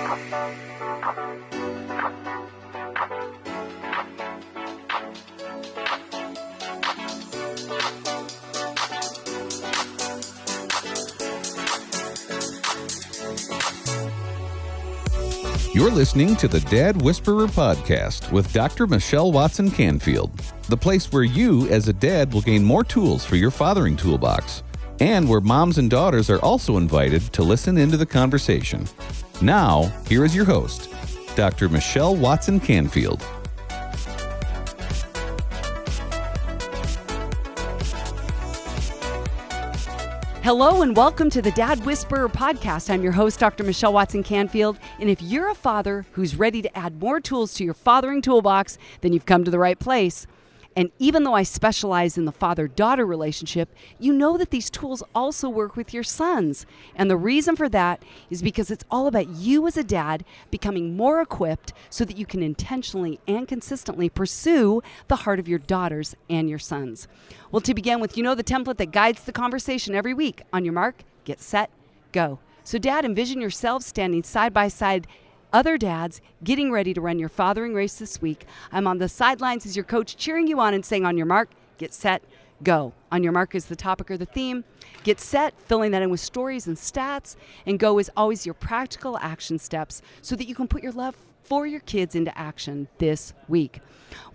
You're listening to the Dad Whisperer podcast with Dr. Michelle Watson Canfield, the place where you, as a dad, will gain more tools for your fathering toolbox, and where moms and daughters are also invited to listen into the conversation. Now, here is your host, Dr. Michelle Watson Canfield. Hello and welcome to the Dad Whisperer podcast. I'm your host, Dr. Michelle Watson Canfield. And if you're a father who's ready to add more tools to your fathering toolbox, then you've come to the right place. And even though I specialize in the father-daughter relationship, you know that these tools also work with your sons. And the reason for that is because it's all about you as a dad becoming more equipped so that you can intentionally and consistently pursue the heart of your daughters and your sons. Well, to begin with, you know the template that guides the conversation every week. On your mark, get set, go. So dad, envision yourselves standing side by side other dads getting ready to run your fathering race this week. I'm on the sidelines as your coach, cheering you on and saying, on your mark, get set, go. On your mark is the topic or the theme. Get set, filling that in with stories and stats, and go is always your practical action steps so that you can put your love for your kids into action this week.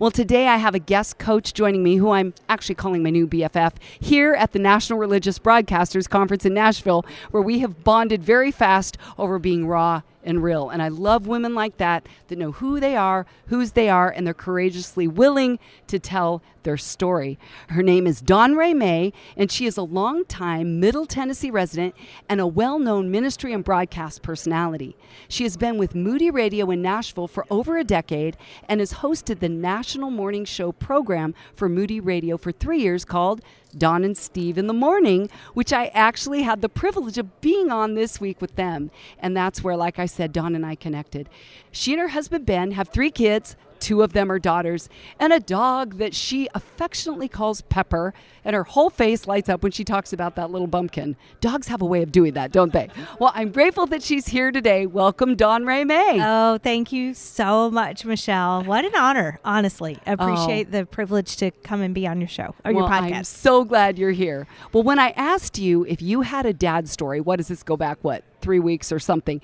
Well, today I have a guest coach joining me who I'm actually calling my new BFF here at the National Religious Broadcasters Conference in Nashville, where we have bonded very fast over being raw and real. And I love women like that know who they are, whose they are, and they're courageously willing to tell their story. Her name is Dawn Rae May, and she is a longtime Middle Tennessee resident and a well-known ministry and broadcast personality. She has been with Moody Radio in Nashville for over a decade and has hosted the national morning show program for Moody Radio for 3 years called Dawn and Steve in the Morning, which I actually had the privilege of being on this week with them. And that's where, like I said, Dawn and I connected. She and her husband, Ben, have 3 kids. 2 of them are daughters, and a dog that she affectionately calls Pepper, and her whole face lights up when she talks about that little bumpkin. Dogs have a way of doing that, don't they? Well, I'm grateful that she's here today. Welcome, Dawn Rae May. Oh, thank you so much, Michelle. What an honor, honestly. I appreciate the privilege to come and be on your show or your podcast. I'm so glad you're here. Well, when I asked you if you had a dad story, what does this go back, 3 weeks or something?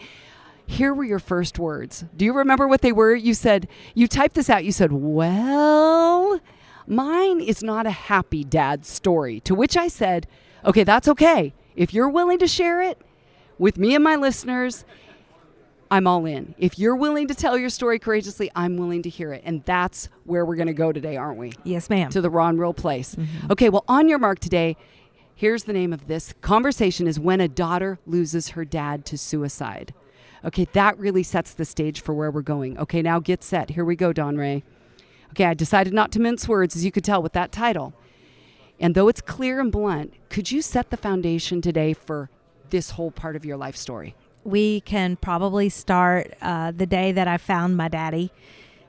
Here were your first words. Do you remember what they were? You said, you typed this out. You said, well, mine is not a happy dad story. To which I said, okay, that's okay. If you're willing to share it with me and my listeners, I'm all in. If you're willing to tell your story courageously, I'm willing to hear it. And that's where we're going to go today, aren't we? Yes, ma'am. To the raw and real place. Mm-hmm. Okay, well, on your mark today, here's the name of this conversation is When a Daughter Loses Her Dad to Suicide. Okay, that really sets the stage for where we're going. Okay, now get set. Here we go, Dawn Rae. Okay, I decided not to mince words, as you could tell with that title. And though it's clear and blunt, could you set the foundation today for this whole part of your life story? We can probably start the day that I found my daddy.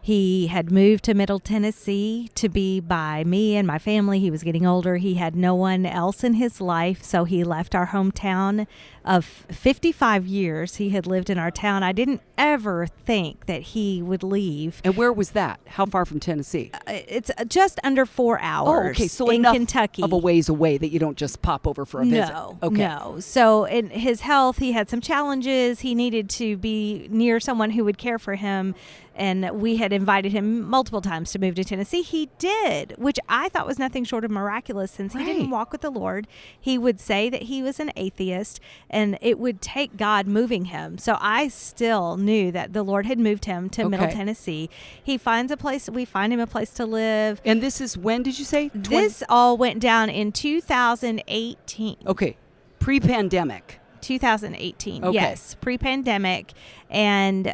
He had moved to Middle Tennessee to be by me and my family. He was getting older. He had no one else in his life, so he left our hometown of 55 years. He had lived in our town. I didn't ever think that he would leave. And where was that? How far from Tennessee? It's just under 4 hours. Oh, okay. So in enough Kentucky. Of a ways away that you don't just pop over for a visit. No. So in his health, he had some challenges. He needed to be near someone who would care for him. And we had invited him multiple times to move to Tennessee. He did, which I thought was nothing short of miraculous since he didn't walk with the Lord. He would say that he was an atheist and it would take God moving him. So I still knew that the Lord had moved him to Middle Tennessee. He finds a place, we find him a place to live. And this is when did you say? This all went down in 2018. Okay, pre-pandemic. 2018, okay. Yes, pre-pandemic, and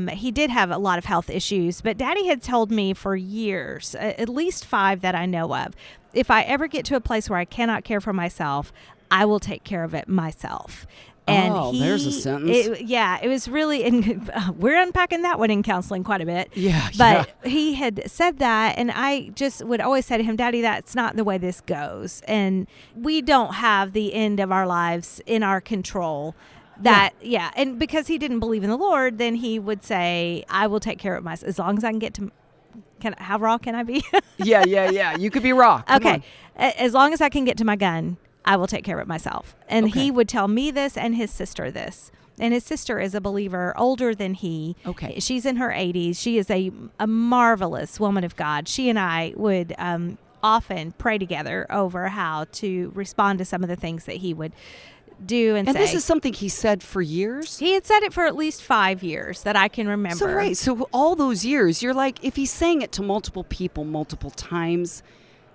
he did have a lot of health issues, but Daddy had told me for years, at least 5 that I know of, if I ever get to a place where I cannot care for myself, I will take care of it myself. And there's a sentence. It was really, we're unpacking that one in counseling quite a bit. Yeah. But he had said that, and I just would always say to him, Daddy, that's not the way this goes. And we don't have the end of our lives in our control. Yeah. And because he didn't believe in the Lord, then he would say, I will take care of myself as long as I can get to, how raw can I be? Yeah. You could be raw. Come Okay. on. As long as I can get to my gun, I will take care of myself. And Okay. he would tell me this and his sister this. And his sister is a believer, older than he. Okay. She's in her 80s. She is a marvelous woman of God. She and I would often pray together over how to respond to some of the things that he would do and say. And this is something he said for years? He had said it for at least 5 years that I can remember. So all those years, you're like, if he's saying it to multiple people multiple times,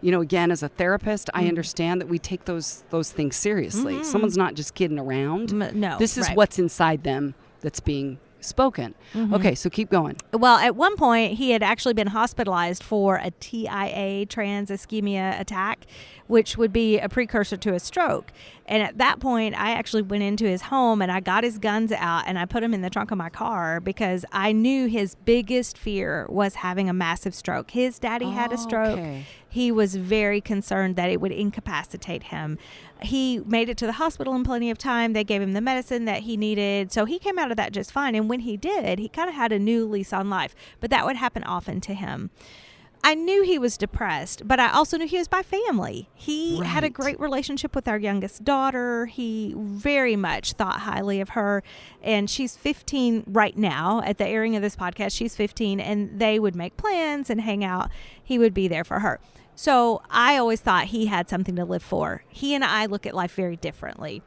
again, as a therapist, I understand that we take those things seriously. Someone's not just kidding around. No. This is right. what's inside them that's being spoken. Okay, so keep going. Well, at one point, he had actually been hospitalized for a TIA, trans ischemia attack, which would be a precursor to a stroke. And at that point, I actually went into his home and I got his guns out and I put them in the trunk of my car because I knew his biggest fear was having a massive stroke. His daddy had a stroke. Okay. He was very concerned that it would incapacitate him. He made it to the hospital in plenty of time. They gave him the medicine that he needed. So he came out of that just fine. And when he did, he kind of had a new lease on life. But that would happen often to him. I knew he was depressed, but I also knew he was by family. He had a Right. great relationship with our youngest daughter. He very much thought highly of her. And she's 15 right now. At the airing of this podcast, she's 15. And they would make plans and hang out. He would be there for her. So I always thought he had something to live for. He and I look at life very differently.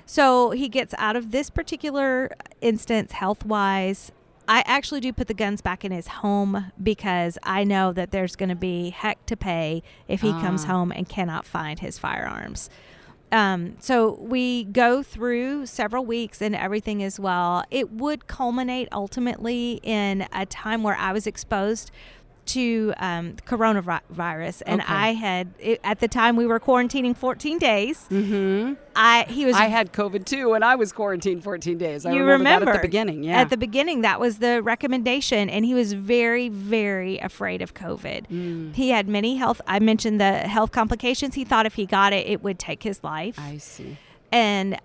So he gets out of this particular instance health-wise. I actually do put the guns back in his home because I know that there's going to be heck to pay if he comes home and cannot find his firearms. So we go through several weeks and everything is well. It would culminate ultimately in a time where I was exposed to coronavirus, and Okay. I had at the time we were quarantining 14 days. Mm-hmm. I had COVID too, and I was quarantined 14 days. I you remember that at the beginning. Yeah. At the beginning, that was the recommendation, and he was very, very afraid of COVID. He had many I mentioned the health complications. He thought if he got it, it would take his life. I see. And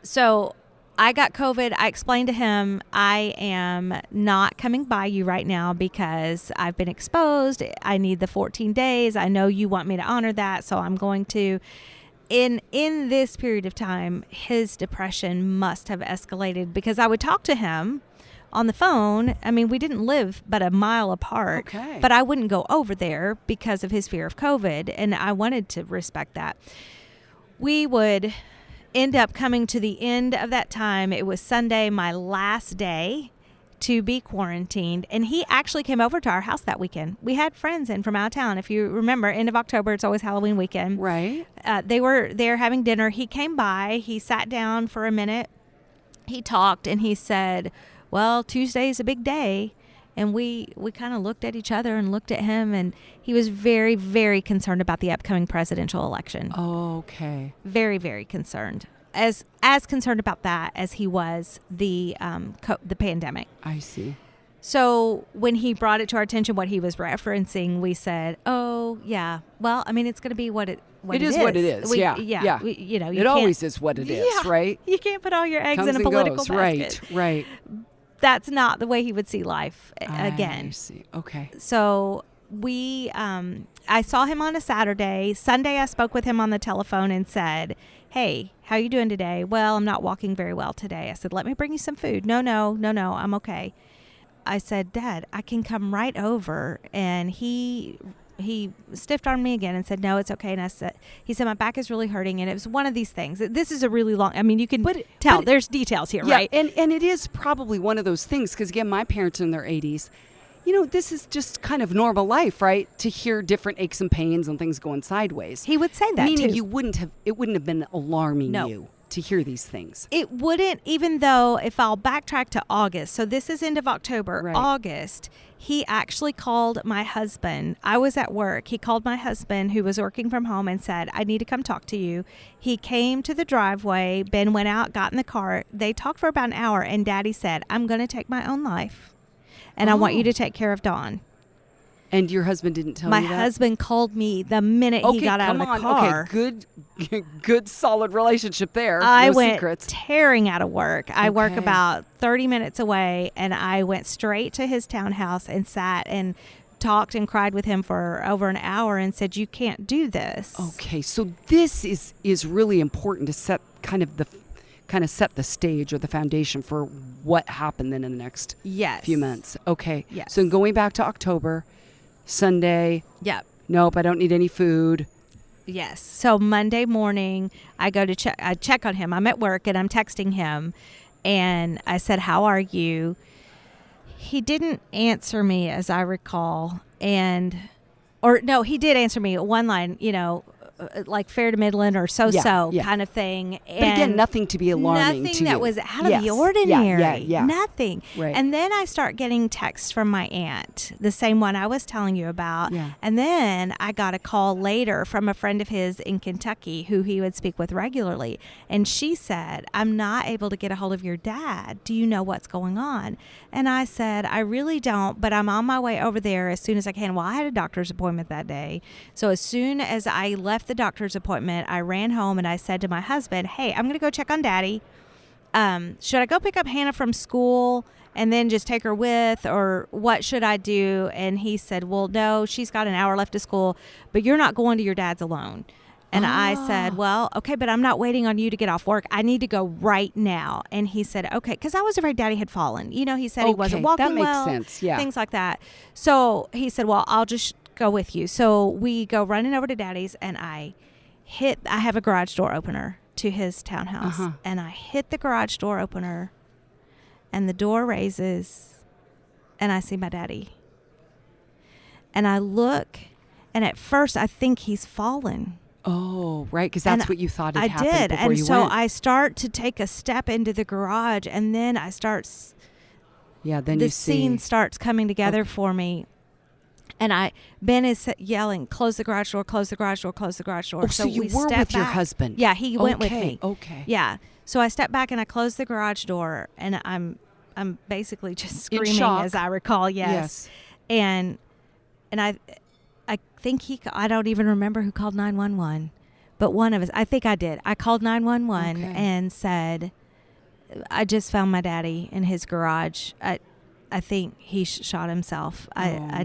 so I got COVID. I explained to him, I am not coming by you right now because I've been exposed. I need the 14 days. I know you want me to honor that, so I'm going to. In this period of time, his depression must have escalated because I would talk to him on the phone. I mean, we didn't live but a mile apart, Okay. but I wouldn't go over there because of his fear of COVID, and I wanted to respect that. We would end up coming to the end of that time. It was Sunday, my last day to be quarantined, and he actually came over to our house that weekend. We had friends in from out of town. If you remember, end of October, it's always Halloween weekend. Right. They were there having dinner. He came by. He sat down for a minute. He talked, and he said, well, Tuesday's a big day. And we kind of looked at each other and looked at him, and he was very, very concerned about the upcoming presidential election. Okay. Very, very concerned. As concerned about that as he was the pandemic. I see. So when he brought it to our attention, what he was referencing, we said, "Oh, yeah. Well, I mean, it's going to be what it is. What it is. Yeah. It always is what it is, right? You can't put all your eggs Comes in a and political goes. basket. Right. That's not the way he would see life again. I see. Okay. So I saw him on a Saturday. Sunday, I spoke with him on the telephone and said, hey, how you doing today? Well, I'm not walking very well today. I said, let me bring you some food. No, I'm okay. I said, Dad, I can come right over. And he stiff-armed me again and said, no, it's okay. And he said, my back is really hurting. And it was one of these things. This is a really long, I mean, you can tell there's details here, right? And it is probably one of those things, because again, my parents are in their 80s. This is just kind of normal life, right? To hear different aches and pains and things going sideways. He would say that Meaning too. it wouldn't have been alarming No. you to hear these things. It wouldn't, even though if I'll backtrack to August, so this is end of October, Right. August, he actually called my husband. I was at work. He called my husband, who was working from home, and said, I need to come talk to you. He came to the driveway. Ben went out, got in the car. They talked for about an hour, and Daddy said, I'm going to take my own life, and I want you to take care of Dawn. And your husband didn't tell My you that? husband called me the minute he got out of the car. Okay, good solid relationship there. I no went secrets. tearing out of work. I work Okay. about 30 minutes away, and I went straight to his townhouse and sat and talked and cried with him for over an hour and said, you can't do this. Okay, so this is really important to set set the stage or the foundation for what happened then in the next Yes. few months. Okay. Yes. So going back to October, Sunday, Yep. nope, I don't need any food. Yes. So Monday morning, I go to I check on him. I'm at work and I'm texting him, and I said, "How are you?" He didn't answer me, as I recall, or no, he did answer me one line, like fair to Midland or so-so Yeah. kind of thing. But again, nothing to be alarming Nothing to that you. was out of Yes. the ordinary. Yeah. Nothing. Right. And then I start getting texts from my aunt, the same one I was telling you about. Yeah. And then I got a call later from a friend of his in Kentucky who he would speak with regularly. And she said, I'm not able to get a hold of your dad. Do you know what's going on? And I said, I really don't, but I'm on my way over there as soon as I can. Well, I had a doctor's appointment that day. So as soon as I left the doctor's appointment, I ran home and I said to my husband, hey, I'm going to go check on Daddy. Should I go pick up Hannah from school and then just take her with, or what should I do? And he said, well, no, she's got an hour left of school, but you're not going to your dad's alone. And I said, well, okay, but I'm not waiting on you to get off work. I need to go right now. And he said, okay, because I was afraid Daddy had fallen. He said he wasn't walking that makes well, sense. Yeah. things like that. So he said, well, I'll just go with you. So we go running over to Daddy's, and I have a garage door opener to his townhouse. Uh-huh. And I hit the garage door opener, and the door raises, and I see my daddy. And I look, and at first I think he's fallen. Oh, right, because that's And what you thought had I happened did. before And you so went. I start to take a step into the garage, and then I start then the you see. scene starts coming together for me. And Ben is yelling, close the garage door, close the garage door, close the garage door. Oh, so you we were step with your back. husband. Yeah, he went with Okay, me. okay. Yeah. So I step back and I close the garage door, and I'm basically just In screaming, shock. as I recall. Yes. And I think I don't even remember who called 911, but one of us, I think I did. I called 911 Okay. and said, I just found my daddy in his garage. I think he shot himself. I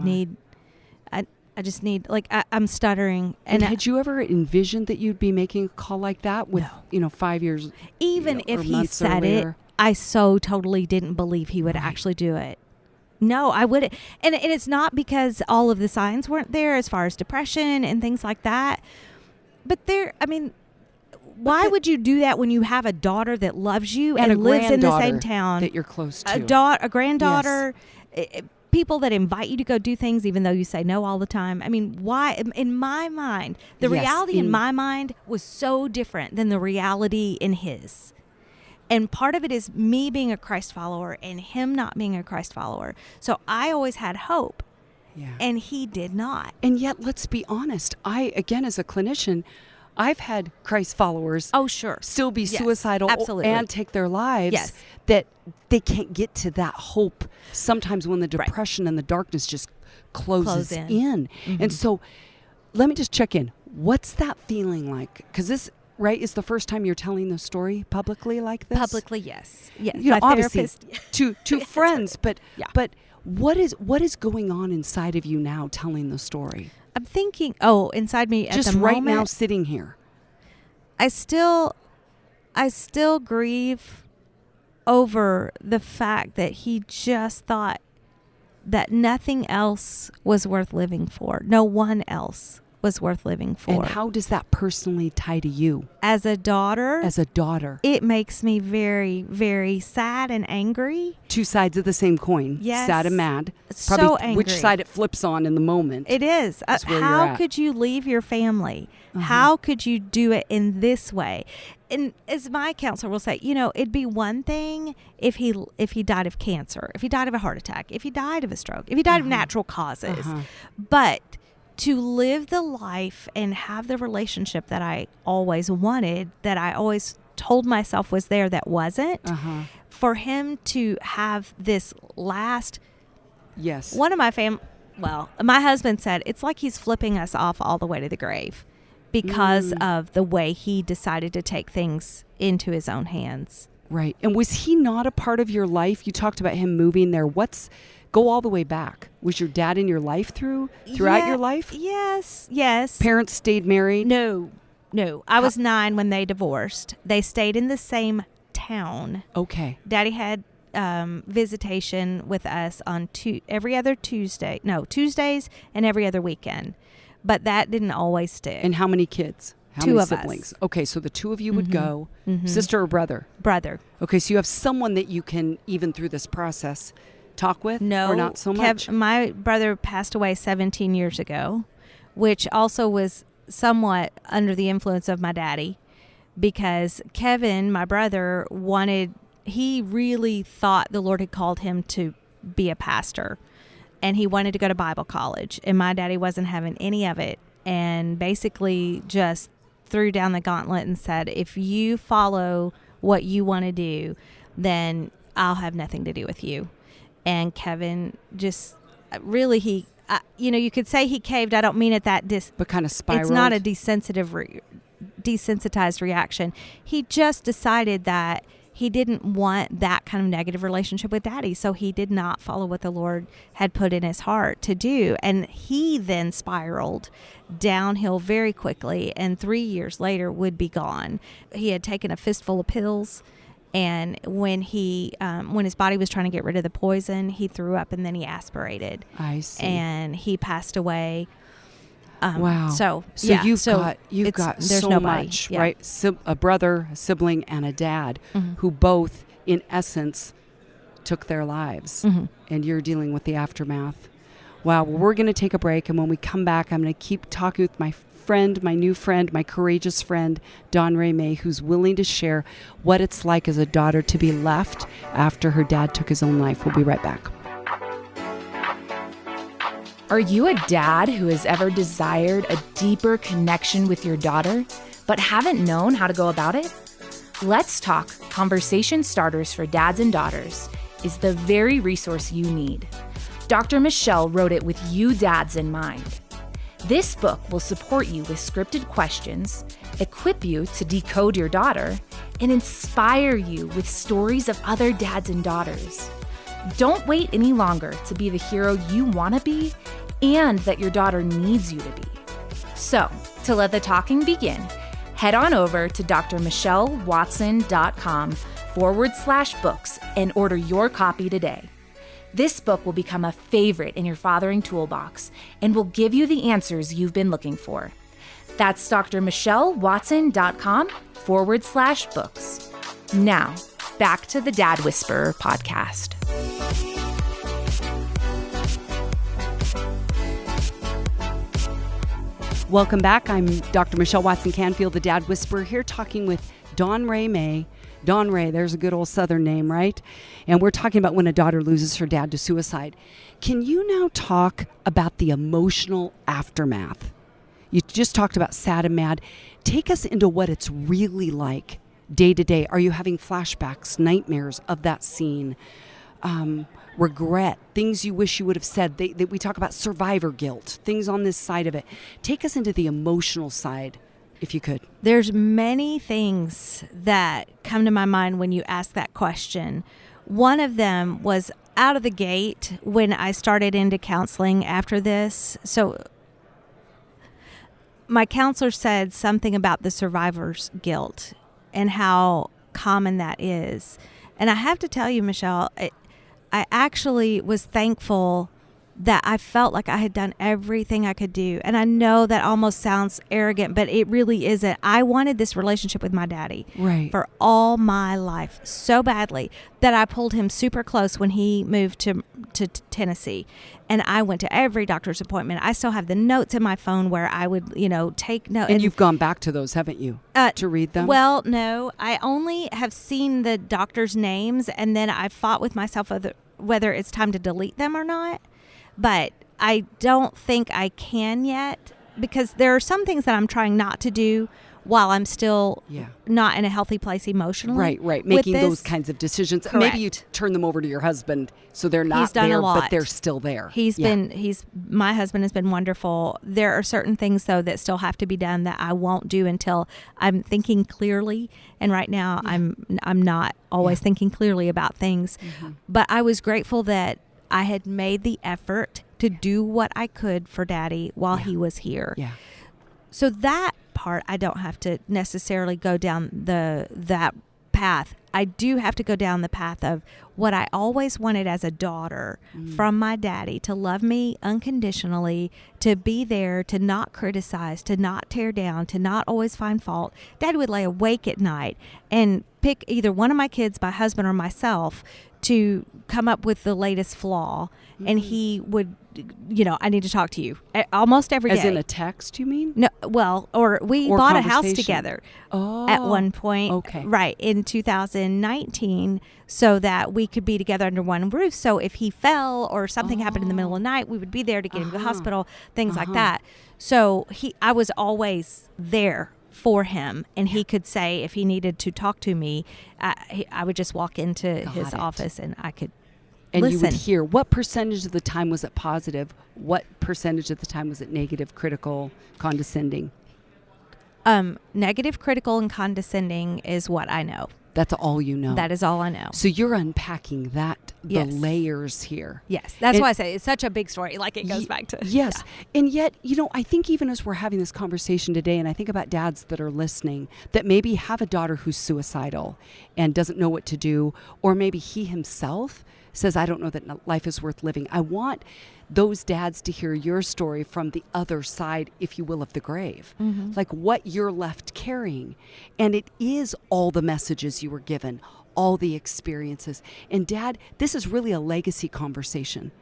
just need, I'm stuttering. And had you ever envisioned that you'd be making a call like that with, 5 years? even or if he months said earlier? it, I so totally didn't believe he would actually do it. No, I wouldn't. And it's not because all of the signs weren't there as far as depression and things like that. But why would you do that when you have a daughter that loves you And a lives in the same granddaughter town? that you're close to. A granddaughter, people that invite you to go do things even though you say no all the time. Why? In my mind, the Yes, reality in my mind was so different than the reality in his. And part of it is me being a Christ follower and him not being a Christ follower. So I always had hope, Yeah. and he did not. And yet, let's be honest. Again, as a clinician, I've had Christ followers Oh, sure. still be Yes, suicidal absolutely. and take their lives. Yes. That they can't get to that hope sometimes when the depression and the darkness just closes Close in. Mm-hmm. And so let me just check in. What's that feeling like? Because this, right, is the first time you're telling the story publicly like this? Publicly, yes. Yes. You know, My obviously therapist- to friends, but Yeah. but what is going on inside of you now telling the story? I'm thinking, inside me at Just the right moment, now sitting here. I still grieve over the fact that he just thought that nothing else was worth living for. No one else was worth living for. And how does that personally tie to you As a daughter, as a daughter? it makes me very, very sad and angry. Two sides of the same coin. Yes. Sad and mad. So Probably which angry. side it flips on in the moment. It is. That's where you're How at. could you leave your family? Uh-huh. How could you do it in this way? And as my counselor will say, it'd be one thing if he died of cancer, if he died of a heart attack, if he died of a stroke, if he died of natural causes. Uh-huh. But to live the life and have the relationship that I always wanted, that I always told myself was there that wasn't, Uh-huh. for him to have this last... Yes. One of my well, my husband said it's like he's flipping us off all the way to the grave because of the way he decided to take things into his own hands. Right. And was he not a part of your life? You talked about him moving there. Go all the way back. Was your dad in your life throughout your life? Yes. Parents stayed married? No. I was 9 when they divorced. They stayed in the same town. Okay. Daddy had visitation with us on Tuesdays and every other weekend. But that didn't always stick. And how many kids? How 2 many of siblings? us. Okay, so the 2 of you would go. Sister or brother? Brother. Okay, so you have someone that you can, even through this process, talk with? No. Or not so much? My brother passed away 17 years ago, which also was somewhat under the influence of my daddy, because Kevin, my brother, he really thought the Lord had called him to be a pastor, and he wanted to go to Bible college, and my daddy wasn't having any of it, and basically just threw down the gauntlet and said, if you follow what you want to do, then I'll have nothing to do with you. And Kevin just really, you could say he caved. I don't mean it that but kind of spiraled. It's not a desensitized reaction. He just decided that he didn't want that kind of negative relationship with Daddy, so he did not follow what the Lord had put in his heart to do. And he then spiraled downhill very quickly, and 3 years later would be gone. He had taken a fistful of pills, and when his body was trying to get rid of the poison, he threw up and then he aspirated. I see. And he passed away. Wow. So you've there's got so nobody. much, Yeah. right? A brother, a sibling, and a dad Mm-hmm. who both, in essence, took their lives. And you're dealing with the aftermath. Wow. Well, we're going to take a break. And when we come back, I'm going to keep talking with my new friend, my courageous friend, Dawn Ray May, who's willing to share what it's like as a daughter to be left after her dad took his own life. We'll be right back. Are you a dad who has ever desired a deeper connection with your daughter, but haven't known how to go about it? Let's Talk Conversation Starters for Dads and Daughters is the very resource you need. Dr. Michelle wrote it with you dads in mind. This book will support you with scripted questions, equip you to decode your daughter, and inspire you with stories of other dads and daughters. Don't wait any longer to be the hero you want to be and that your daughter needs you to be. So, to let the talking begin, head on over to drmichellewatson.com/books and order your copy today. This book will become a favorite in your fathering toolbox and will give you the answers you've been looking for. That's drmichellewatson.com/books. Now, back to the Dad Whisperer podcast. Welcome back. I'm Dr. Michelle Watson Canfield, the Dad Whisperer, here talking with Dawn Ray May. Dawn Ray, there's a good old Southern name, right? And we're talking about when a daughter loses her dad to suicide. Can you now talk about the emotional aftermath? You just talked about sad and mad. Take us into what it's really like day to day. Are you having flashbacks, nightmares of that scene? Regret, things you wish you would have said. We talk about survivor guilt, things on this side of it. Take us into the emotional side, if you could. There's many things that come to my mind when you ask that question. One of them was out of the gate when I started into counseling after this. So my counselor said something about the survivor's guilt and how common that is. And I have to tell you, Michelle, I actually was thankful that I felt like I had done everything I could do. And I know that almost sounds arrogant, but it really isn't. I wanted this relationship with my daddy for all my life so badly that I pulled him super close when he moved to Tennessee. And I went to every doctor's appointment. I still have the notes in my phone where I would, take notes. And you've gone back to those, haven't you, to read them? Well, no. I only have seen the doctor's names, and then I fought with myself whether it's time to delete them or not. But I don't think I can yet, because there are some things that I'm trying not to do while I'm still Yeah. not in a healthy place emotionally. Right. with Making this. those kinds of decisions. Maybe you Correct. turn them over to your husband so they're not He's done a there, lot. but they're still there. My husband has been wonderful. There are certain things though that still have to be done that I won't do until I'm thinking clearly. And right now I'm not always thinking clearly about things. But I was grateful that I had made the effort to do what I could for Daddy while he was here. Yeah. So that part, I don't have to necessarily go down that path. I do have to go down the path of what I always wanted as a daughter from my daddy, to love me unconditionally, to be there, to not criticize, to not tear down, to not always find fault. Dad would lay awake at night and pick either one of my kids, my husband or myself, to come up with the latest flaw. And he would, I need to talk to you almost every day. As in a text, you mean? No, well, or we Or bought a house conversation. together Oh. at one point. Okay. Right, in 2019, so that we could be together under one roof. So if he fell or something happened in the middle of the night, we would be there to get him to the hospital, things like that. So I was always there for him, and he could say if he needed to talk to me, I would just walk into his it. office and I could And listen. you would hear, what percentage of the time was it positive? What percentage of the time was it negative, critical, condescending? Negative, critical, and condescending is what I know. That's all you know. That is all I know. So you're unpacking that, the Yes. layers here. Yes, that's And- why I say it's such a big story. Like it goes back to Yes. And yet, I think even as we're having this conversation today, and I think about dads that are listening that maybe have a daughter who's suicidal and doesn't know what to do, or maybe he himself says, I don't know that life is worth living. I want those dads to hear your story from the other side, if you will, of the grave. Like what you're left carrying. And it is all the messages you were given, all the experiences. And Dad, this is really a legacy conversation.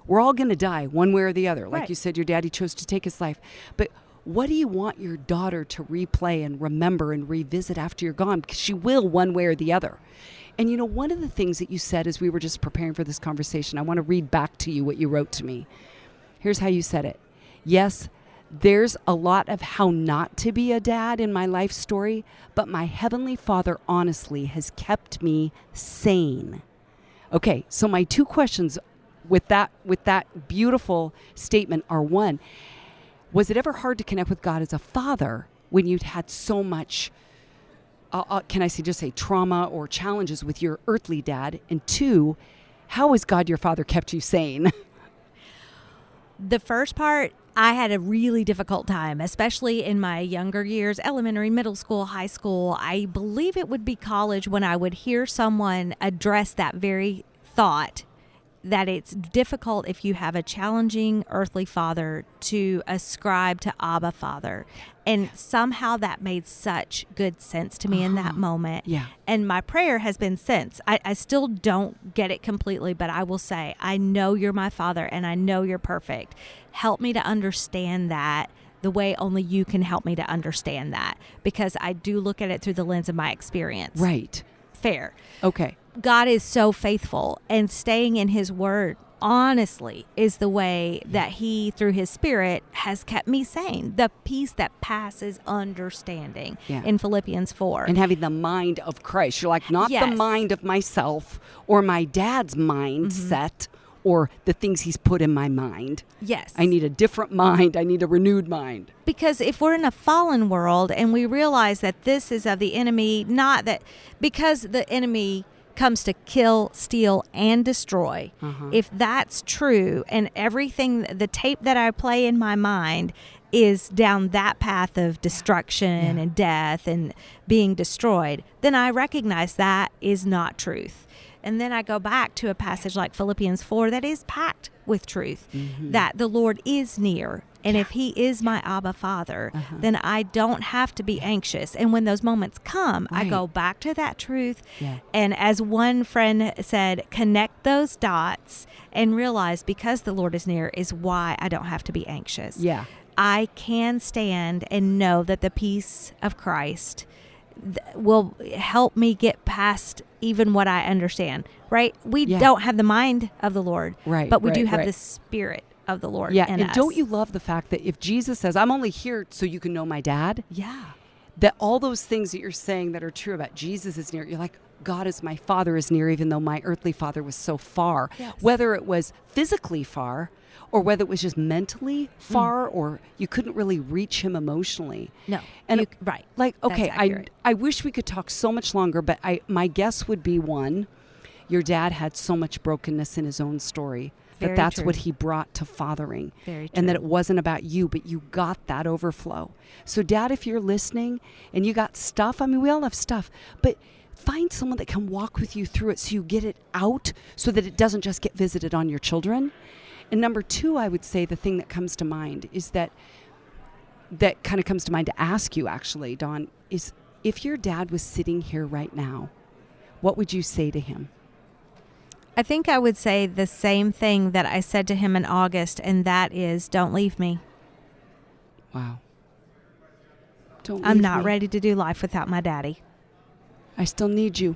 We're all going to die one way or the other. Like Right. you said, your daddy chose to take his life. But what do you want your daughter to replay and remember and revisit after you're gone? Because she will one way or the other. And one of the things that you said as we were just preparing for this conversation, I want to read back to you what you wrote to me. Here's how you said it. Yes, there's a lot of how not to be a dad in my life story, but my Heavenly Father honestly has kept me sane. Okay, so my two questions with that beautiful statement are, one, was it ever hard to connect with God as a father when you'd had so much can I just say trauma or challenges with your earthly dad? And two, how has God, your father, kept you sane? The first part, I had a really difficult time, especially in my younger years, elementary, middle school, high school. I believe it would be college when I would hear someone address that very thought, that it's difficult if you have a challenging earthly father to ascribe to Abba Father. And somehow that made such good sense to me in that moment. Yeah. And my prayer has been since. I still don't get it completely, but I will say, I know you're my Father and I know you're perfect. Help me to understand that the way only you can help me to understand that, because I do look at it through the lens of my experience. Right. Fair. Okay. God is so faithful, and staying in his word, honestly, is the way that he, through his Spirit, has kept me sane. The peace that passes understanding in Philippians 4. And having the mind of Christ. You're like, not the Yes. mind of myself or my dad's mindset or the things he's put in my mind. Yes. I need a different mind. I need a renewed mind. Because if we're in a fallen world and we realize that this is of the enemy, not that because the enemy comes to kill, steal, and destroy. If that's true, and everything, the tape that I play in my mind is down that path of destruction and death and being destroyed, then I recognize that is not truth. And then I go back to a passage like Philippians 4 that is packed with truth, that the Lord is near. And if he is my Abba Father, then I don't have to be anxious. And when those moments come, I go back to that truth. Yeah. And as one friend said, connect those dots and realize because the Lord is near is why I don't have to be anxious. Yeah. I can stand and know that the peace of Christ will help me get past even what I understand, right? We don't have the mind of the Lord, Right, but we right, do have right. the Spirit of the Lord Yeah. in And us. don't you love the fact that if Jesus says, I'm only here so you can know my dad, Yeah. that all those things that you're saying that are true about Jesus is near. You're like, God is my Father is near, even though my earthly father was so far. Yes. Whether it was physically far or whether it was just mentally far or you couldn't really reach him emotionally. No. And Right. like, That's okay, accurate. I wish we could talk so much longer, but my guess would be one, your dad had so much brokenness in his own story Very that's true. what he brought to fathering. Very And that true. it wasn't about you, but you got that overflow. So Dad, if you're listening and you got stuff, I mean, we all have stuff, but find someone that can walk with you through it so you get it out so that it doesn't just get visited on your children. And number two, I would say the thing that comes to mind is that kind of comes to mind to ask you actually, Dawn, is if your dad was sitting here right now, what would you say to him? I think I would say the same thing that I said to him in August, and that is, don't leave me. Wow. Don't I'm leave not me. ready to do life without my daddy. I still need you.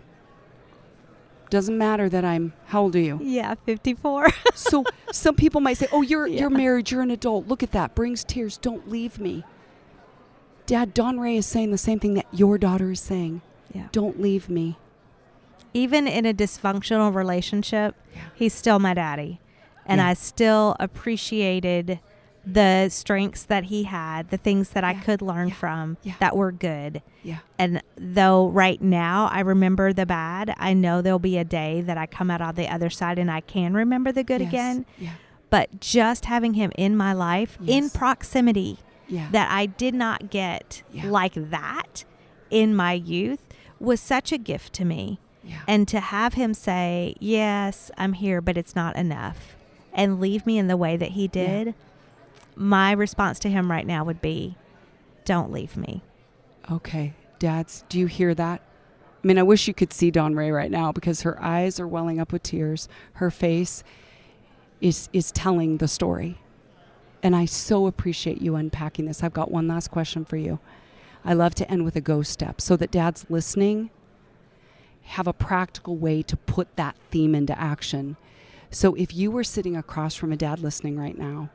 Doesn't matter that how old are you? Yeah, 54. So some people might say, oh, you're Yeah. married, you're an adult. Look at that. Brings tears. Don't leave me. Dad, Dawn Ray is saying the same thing that your daughter is saying. Yeah. Don't leave me. Even in a dysfunctional relationship, Yeah. he's still my daddy. And Yeah. I still appreciated the strengths that he had, the things that I Yeah. could learn Yeah. from Yeah. that were good. Yeah. And though right now I remember the bad, I know there'll be a day that I come out on the other side and I can remember the good Yes. again. Yeah. But just having him in my life, in Yes. proximity, Yeah. that I did not get Yeah. like that in my youth was such a gift to me. Yeah. And to have him say, yes, I'm here, but it's not enough, and leave me in the way that he did, my response to him right now would be, don't leave me. Okay. Dads, do you hear that? I mean, I wish you could see Dawn Ray right now because her eyes are welling up with tears. Her face is telling the story. And I so appreciate you unpacking this. I've got one last question for you. I love to end with a go step so that dads listening have a practical way to put that theme into action. So if you were sitting across from a dad listening right now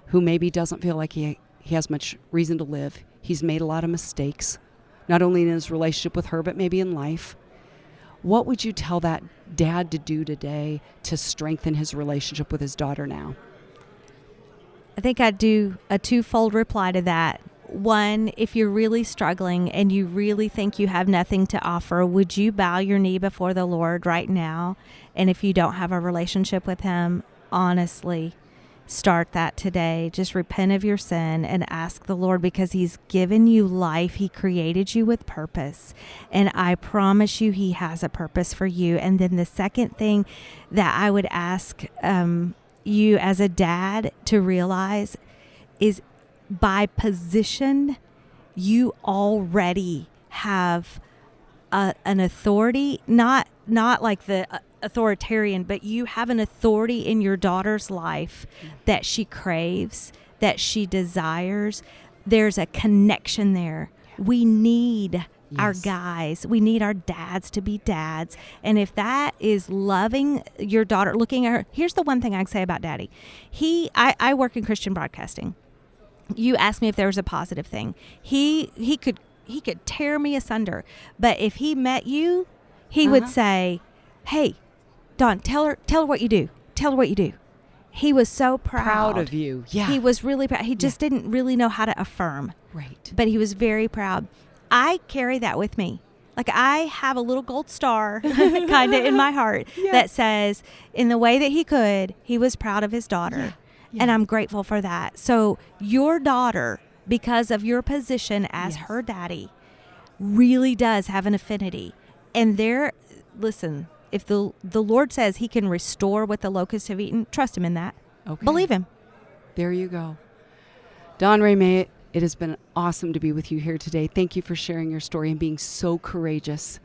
who maybe doesn't feel like he has much reason to live, he's made a lot of mistakes, not only in his relationship with her, but maybe in life, what would you tell that dad to do today to strengthen his relationship with his daughter now? I think I'd do a twofold reply to that. One, if you're really struggling and you really think you have nothing to offer, would you bow your knee before the Lord right now? And if you don't have a relationship with him, honestly, start that today. Just repent of your sin and ask the Lord, because he's given you life. He created you with purpose. And I promise you, he has a purpose for you. And then the second thing that I would ask you as a dad to realize is, by position, you already have an authority, not like the authoritarian, but you have an authority in your daughter's life that she craves, that she desires. There's a connection there. We need our Yes. guys. We need our dads to be dads. And if that is loving your daughter, looking at her, here's the one thing I can say about Daddy. I work in Christian broadcasting. You asked me if there was a positive thing. He could tear me asunder, but if he met you, he would say, "Hey, Dawn, tell her what you do. Tell her what you do." He was so proud of you. Yeah. He was really proud. He just didn't really know how to affirm, Right. but he was very proud. I carry that with me. Like, I have a little gold star kind of in my heart that says, in the way that he could, he was proud of his daughter. Yeah. And I'm grateful for that. So your daughter, because of your position as Yes. her daddy, really does have an affinity. And listen, if the Lord says he can restore what the locusts have eaten, trust him in that. Okay. Believe him. There you go. Dawn Ray May, it has been awesome to be with you here today. Thank you for sharing your story and being so courageous.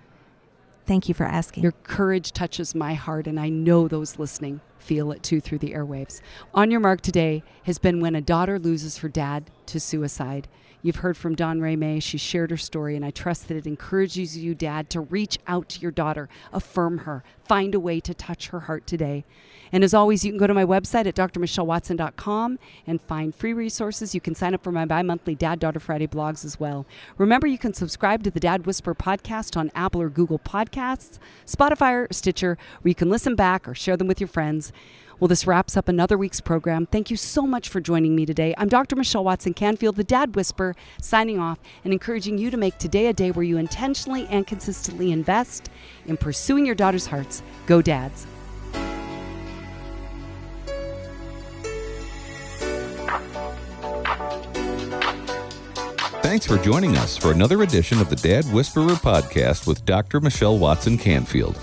Thank you for asking. Your courage touches my heart, and I know those listening feel it too through the airwaves. On Your Mark today has been when a daughter loses her dad to suicide. You've heard from Dawn Ray May. She shared her story, and I trust that it encourages you, Dad, to reach out to your daughter, affirm her, find a way to touch her heart today. And as always, you can go to my website at drmichellewatson.com and find free resources. You can sign up for my bi-monthly Dad-Daughter Friday blogs as well. Remember, you can subscribe to the Dad Whisperer podcast on Apple or Google Podcasts, Spotify or Stitcher, where you can listen back or share them with your friends. Well, this wraps up another week's program. Thank you so much for joining me today. I'm Dr. Michelle Watson Canfield, the Dad Whisperer, signing off and encouraging you to make today a day where you intentionally and consistently invest in pursuing your daughter's hearts. Go Dads. Thanks for joining us for another edition of the Dad Whisperer podcast with Dr. Michelle Watson Canfield.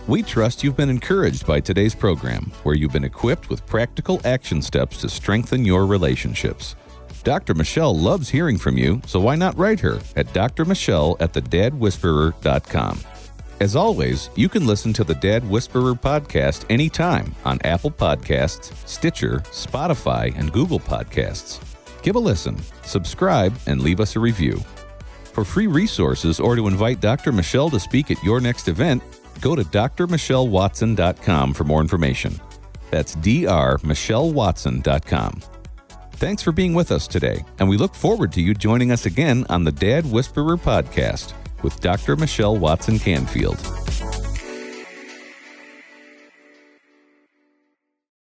We trust you've been encouraged by today's program, where you've been equipped with practical action steps to strengthen your relationships. Dr. Michelle loves hearing from you, so why not write her at drmichelle@thedadwhisperer.com. As always, you can listen to the Dad Whisperer podcast anytime on Apple Podcasts, Stitcher, Spotify, and Google Podcasts. Give a listen, subscribe, and leave us a review. For free resources or to invite Dr. Michelle to speak at your next event, go to drmichellewatson.com for more information. That's drmichellewatson.com. Thanks for being with us today, and we look forward to you joining us again on the Dad Whisperer podcast with Dr. Michelle Watson Canfield.